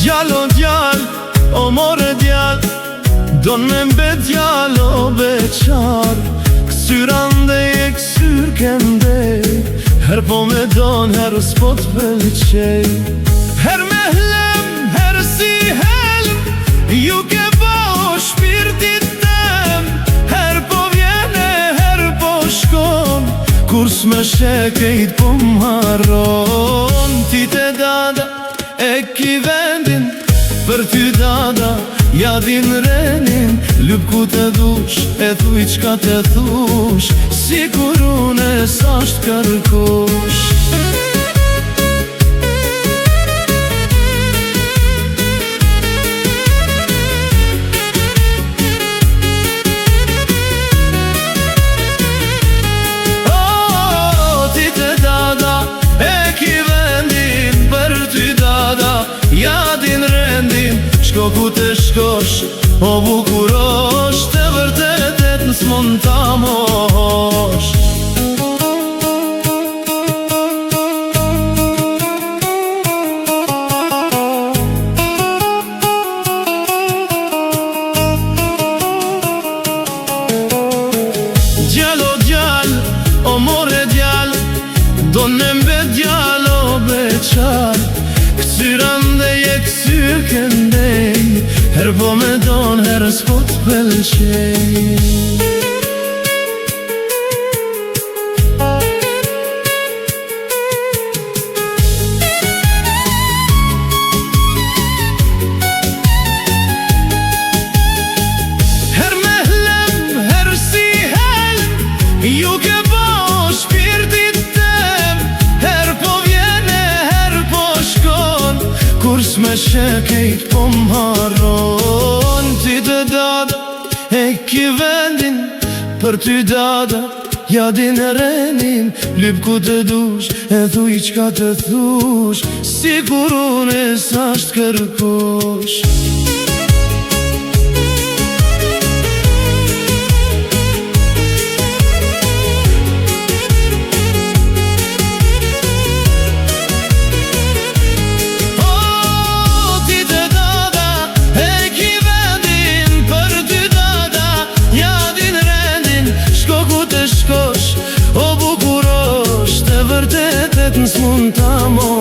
Djalo djal, o more djal, don me mbet djal o beqar. Kësyran dhe e kësyr kende, her po me don, her s'po t'pëlqej. Her me hlem, her si helm, ju ke po shpirtit tem. Her po vjene, her po shkon, kur s'me shekejt po m'harron. Ti te dada e ki vendin, për ty dada, ja din renin. Lyp ku të dush, e thuj qka të thush, si kur une s'asht kërkush. Ti të dada, e ki vendin, për ty dada, ja din rendin. Shko ku të shkosh, o bukurosh, të vërtetet në s'mon ta mosh. Djalo djal, o more djal, don me mbet djal o beqar. Kësyran dhe je kësyr këndej, her po me don, her s'po t'pëlqej. Her me hlem, her si helm, ju ke po shpirtit tem. Her po vjene, her po shkon, kur s'me shekejt po m'harron. Ti të dada, e ki vendin, për ty dada, ja din renin. Lyp ku të dush, e thuj qka të thush, si kur une s'asht kërkush. O bukurosh, të vërtetet në s'mon ta mosh.